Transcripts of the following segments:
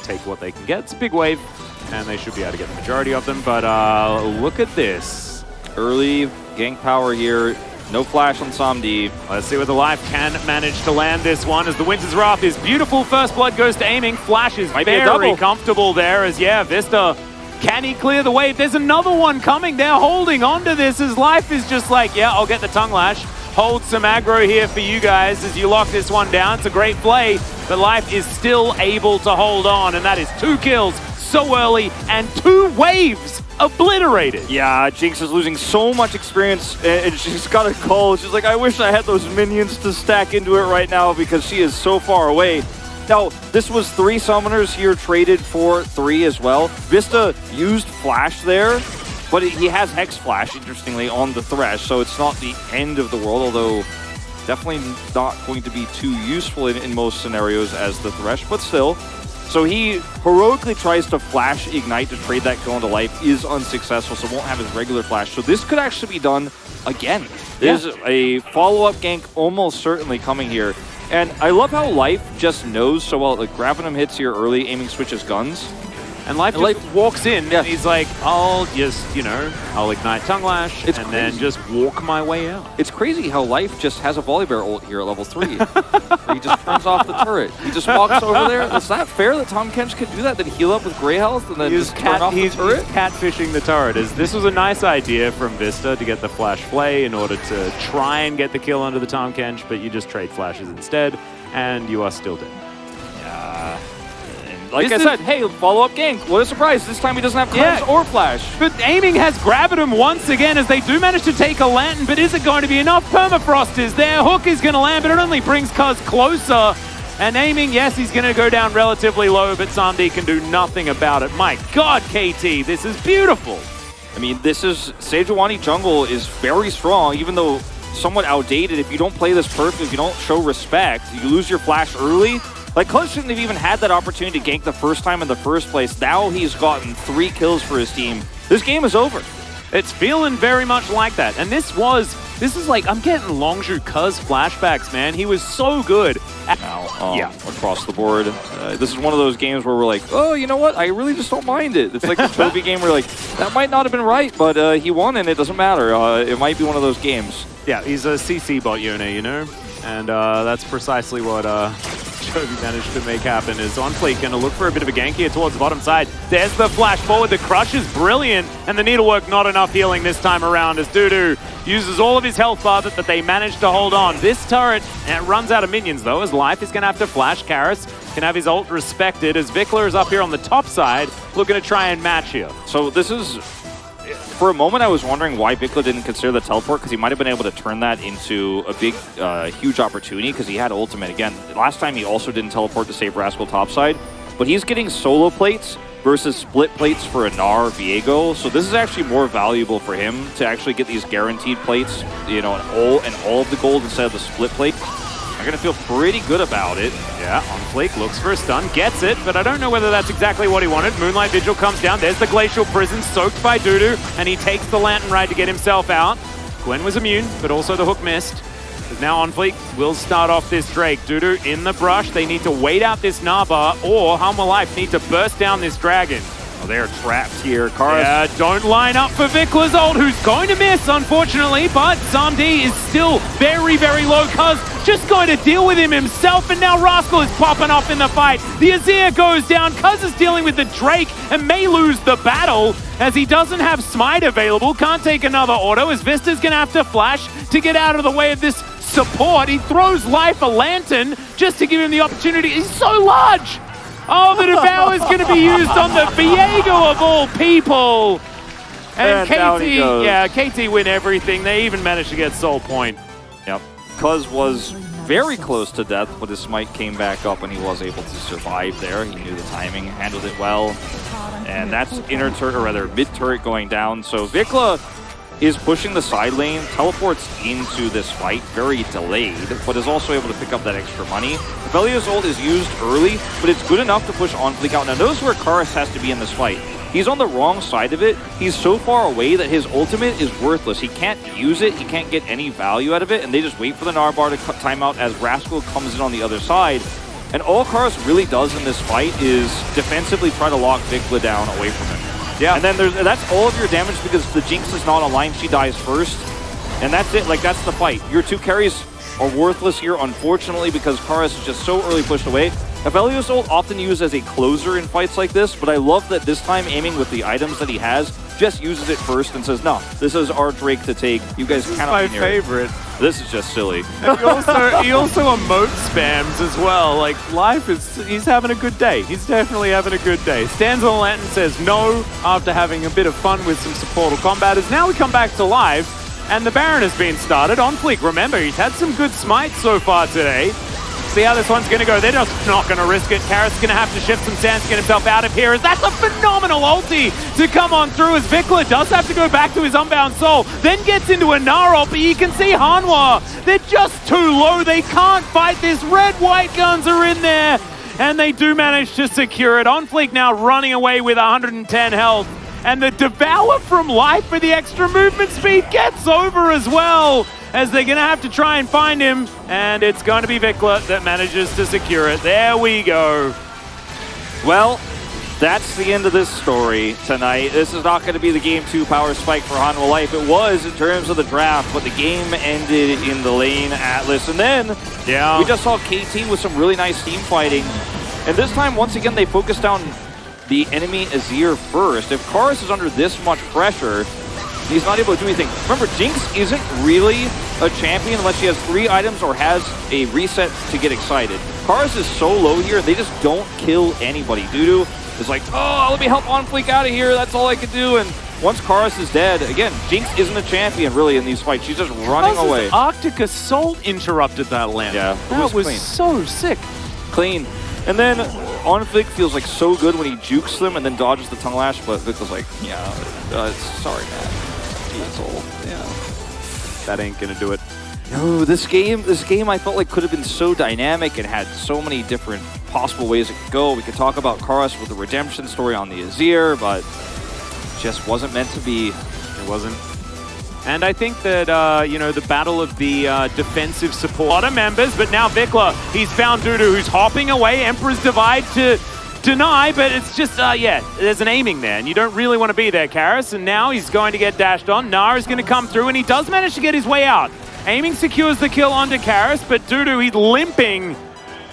take what they can get. It's a big wave, and they should be able to get the majority of them. But look at this. Early gank power here. No flash on Samdi. Let's see whether Life can manage to land this one as the Winter's Wrath is beautiful. First blood goes to aiming. Flash is very comfortable there as, yeah, Vista, can he clear the wave? There's another one coming. They're holding on to this as Life is just like, yeah, I'll get the tongue lash. Hold some aggro here for you guys as you lock this one down. It's a great play, but Life is still able to hold on, and that is 2 kills so early and 2 waves obliterated. Yeah, Jinx is losing so much experience, and she's got a call. She's like, I wish I had those minions to stack into it right now because she is so far away. Now, this was 3 summoners here traded for 3 as well. Vista used Flash there, but he has Hex Flash, interestingly, on the Thresh, so it's not the end of the world, although definitely not going to be too useful in most scenarios as the Thresh, but still. So he heroically tries to Flash Ignite to trade that kill into Life, is unsuccessful, so won't have his regular Flash. So this could actually be done again. There's a follow-up gank almost certainly coming here. And I love how Life just knows so well, like grabbing him hits here early, aiming switches guns. And Life just walks in and he's like, I'll just, you know, I'll ignite Tongue Lash and then just walk my way out. It's crazy how Life just has a Volibear ult here at level 3. He just turns off the turret. He just walks over there. Is that fair that Tahm Kench can do that? Then heal up with Grey Health and then just turn off the turret? He's catfishing the turret. This was a nice idea from Vista to get the Flash Flay in order to try and get the kill under the Tahm Kench, but you just trade flashes instead, and you are still dead. Yeah. Like I said, hey, follow-up gank. What a surprise. This time he doesn't have cleanse or flash. But aiming has grabbed him once again as they do manage to take a lantern, but is it going to be enough? Permafrost is there. Hook is going to land, but it only brings Cuz closer. And aiming, yes, he's going to go down relatively low, but Samdi can do nothing about it. My God, KT, this is beautiful. I mean, this is... Sejuani jungle is very strong, even though somewhat outdated. If you don't play this perfect, if you don't show respect, you lose your flash early. Like, Cuz shouldn't have even had that opportunity to gank the first time in the first place. Now he's gotten 3 kills for his team. This game is over. It's feeling very much like that. And this is like, I'm getting Longzhu Cuz flashbacks, man. He was so good. Now, across the board. This is one of those games where we're like, oh, you know what? I really just don't mind it. It's like the trophy game where you're like, that might not have been right, but he won and it doesn't matter. It might be one of those games. Yeah, he's a CC bot Yone, you know? And that's precisely what Jovi managed to make happen. Is OnFleek going to look for a bit of a gank here towards the bottom side. There's the flash forward. The crush is brilliant. And the needlework not enough healing this time around as Dudu uses all of his health bar that they managed to hold on. This turret runs out of minions though, as Life is going to have to flash. Karis can have his ult respected as Vikler is up here on the top side looking to try and match here. So this is... For a moment, I was wondering why Vikla didn't consider the teleport, because he might have been able to turn that into a big, huge opportunity, because he had ultimate. Again, last time he also didn't teleport to save Rascal topside, but he's getting solo plates versus split plates for a Gnar Viego, so this is actually more valuable for him to actually get these guaranteed plates, you know, and all of the gold instead of the split plate. I'm going to feel pretty good about it. Yeah, OnFleek looks for a stun, gets it, but I don't know whether that's exactly what he wanted. Moonlight Vigil comes down. There's the Glacial Prison, soaked by Dudu, and he takes the Lantern Ride to get himself out. Gwen was immune, but also the hook missed. But now OnFleek will start off this Drake. Dudu in the brush. They need to wait out this Naba, or Humble Life need to burst down this dragon. Oh, they're trapped here. Karis. Yeah, don't line up for Vikler's ult, who's going to miss, unfortunately, but Samdi is still very, very low. Cuz just going to deal with him himself, and now Rascal is popping off in the fight. The Azir goes down. Cuz is dealing with the Drake and may lose the battle as he doesn't have Smite available. Can't take another auto as Vista's going to have to flash to get out of the way of this support. He throws Life a lantern just to give him the opportunity. He's so large. Oh, the Devour is going to be used on the Viego of all people. And KT win everything. They even managed to get Soul Point. Yep. Cuz was very close to death, but his smite came back up and he was able to survive there. He knew the timing, handled it well. And that's inner turret, or rather mid turret going down. So Vikla is pushing the side lane, teleports into this fight, very delayed, but is also able to pick up that extra money. Velio's ult is used early, but it's good enough to push OnFleek out. Now notice where Karis has to be in this fight. He's on the wrong side of it. He's so far away that his ultimate is worthless. He can't use it, he can't get any value out of it, and they just wait for the Gnar bar to cut time out as Rascal comes in on the other side. And all Karas really does in this fight is defensively try to lock Vikla down away from him. Yeah. And then that's all of your damage because the Jinx is not online. She dies first. And that's it. Like, that's the fight. Your 2 carries are worthless here, unfortunately, because Karas is just so early pushed away. Aphelios ult often used as a closer in fights like this, but I love that this time aiming with the items that he has, just uses it first and says, no, this is our Drake to take. You guys cannot be near it. This is my favorite. This is just silly. And he also emote spams as well. Like, he's having a good day. He's definitely having a good day. Stands on the lantern, says no after having a bit of fun with some supportal combaters. Now we come back to live, and the Baron has been started on Fleek. Remember, he's had some good smites so far today. See how this one's going to go. They're just not going to risk it. Karras going to have to shift some sands to get himself out of here. That's a phenomenal ulti to come on through as Vikla does have to go back to his Unbound Soul. Then gets into a Gnar, but you can see Hanwha. They're just too low. They can't fight this. Red-white guns are in there. And they do manage to secure it. On Fleek now running away with 110 health. And the Devour from Life for the extra movement speed gets over as well, as they're going to have to try and find him, and it's going to be Vikla that manages to secure it. There we go. Well, that's the end of this story tonight. This is not going to be the Game 2 power spike for Hanwha Life. It was in terms of the draft, but the game ended in the lane Atlas. And then we just saw KT with some really nice team fighting. And this time, once again, they focused on the enemy Azir first. If Karas is under this much pressure, he's not able to do anything. Remember, Jinx isn't really a champion unless she has 3 items or has a reset to get excited. Karas is so low here, they just don't kill anybody. Dudu is like, oh, let me help On Fleek out of here. That's all I can do. And once Karas is dead, again, Jinx isn't a champion really in these fights. She's just running away. Arctic Assault interrupted that land. Yeah, that was clean. so sick. Clean. And then On Fleek feels like so good when he jukes them and then dodges the tongue lash, but Victor's like, yeah, sorry, man. That's all. Yeah. That ain't gonna do it. No, this game I felt like could have been so dynamic and had so many different possible ways it could go. We could talk about Karas with the redemption story on the Azir, but it just wasn't meant to be. It wasn't. And I think that, you know, the battle of the defensive support, a lot of members, but now Vikla, he's found Dudu, who's hopping away, Emperor's Divide to deny, but it's just, yeah, there's an aiming there, and you don't really want to be there, Karras, and now he's going to get dashed on. Gnar is going to come through, and he does manage to get his way out. Aiming secures the kill onto Karras, but Dudu, he's limping,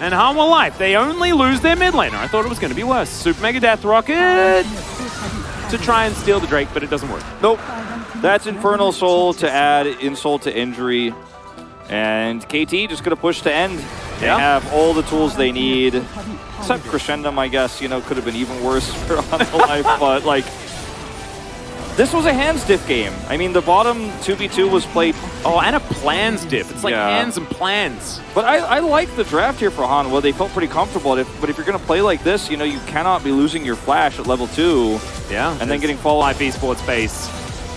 and Hanwha Life, they only lose their mid laner. I thought it was going to be worse. Super Mega Death Rocket to try and steal the Drake, but it doesn't work. Nope. That's Infernal Soul to add insult to injury. And KT just going to push to end. They have all the tools they need. Except Crescendum, I guess, you know, could have been even worse for Hanwha Life. But, like, this was a hands diff game. I mean, the bottom 2v2 was played. Oh, and a plans diff. It's like hands and plans. But I like the draft here for Hanwha. They felt pretty comfortable. But if you're going to play like this, you know, you cannot be losing your flash at level 2. Yeah. And then getting fall Life Esports base.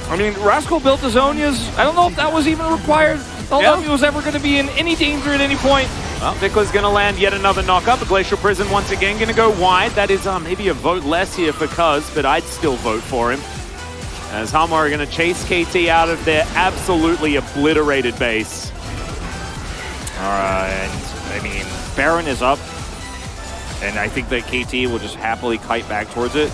I mean, Rascal built the Zonias. I don't know if that was even required. I don't know if he was ever going to be in any danger at any point. Well, Vikla's going to land yet another knock-up. A Glacial Prison once again going to go wide. That is maybe a vote less here for Cuz, but I'd still vote for him. As Hanwha are going to chase KT out of their absolutely obliterated base. All right. I mean, Baron is up. And I think that KT will just happily kite back towards it.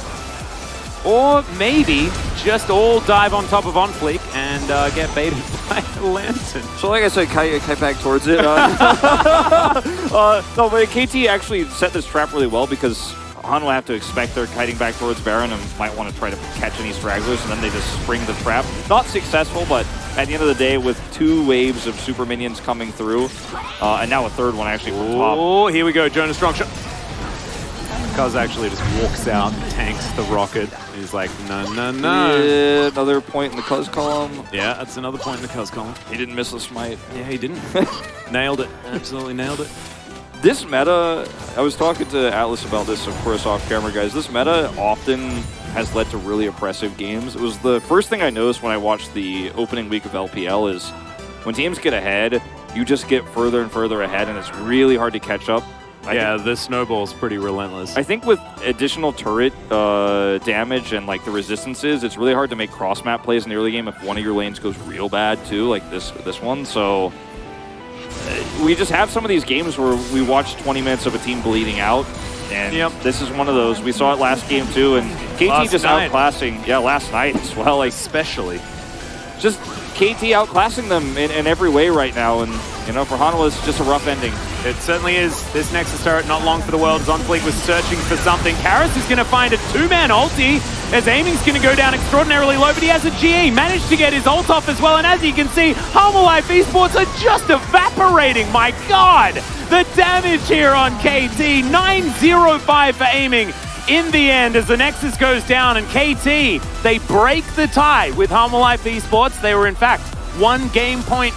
Or maybe just all dive on top of On Fleek and get baited by a Lantern. So like I said, kite back towards it. No, but KT actually set this trap really well because Hanwha have to expect they're kiting back towards Baron and might want to try to catch any stragglers, and then they just spring the trap. Not successful, but at the end of the day, with 2 waves of super minions coming through, and now a 3rd one actually from top. Oh, here we go, Jonas Strong shot. Cuz actually just walks out and tanks the rocket. He's like, no. Yeah, another point in the Cuz column. Yeah, that's another point in the Cuz column. He didn't miss the smite. Yeah, he didn't. Nailed it. Absolutely nailed it. This meta, I was talking to Atlas about this, of course, off camera, guys. This meta often has led to really oppressive games. It was the first thing I noticed when I watched the opening week of LPL is when teams get ahead, you just get further and further ahead, and it's really hard to catch up. Yeah, the snowball's pretty relentless. I think with additional turret damage and like the resistances, it's really hard to make cross-map plays in the early game if one of your lanes goes real bad too, like this one. So we just have some of these games where we watch 20 minutes of a team bleeding out. And this is one of those. We saw it last game too, and KT just outclassing. Yeah, last night as well. Like especially, just KT outclassing them in every way right now. And you know, for Hanwha, it's just a rough ending. It certainly is. This Nexus turret not long for the world. Zonfleet was searching for something. Karis is going to find a two-man ulti as aiming's going to go down extraordinarily low, but he has a GE. Managed to get his ult off as well, and as you can see, Hanwha Life Esports are just evaporating. My God! The damage here on KT. 9-0-5 for aiming in the end as the Nexus goes down, and KT, they break the tie with Hanwha Life Esports. They were in fact 1 game point.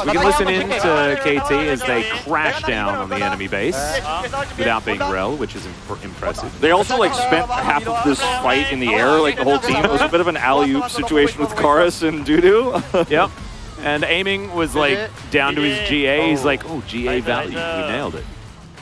We can listen in to KT as they crash down on the enemy base without being rel, which is impressive. They also like spent half of this fight in the air, like the whole team. It was a bit of an alley-oop situation with Karis and Dudu. Yep. And aiming was like down to his GA. He's like, oh, GA value. We nailed it.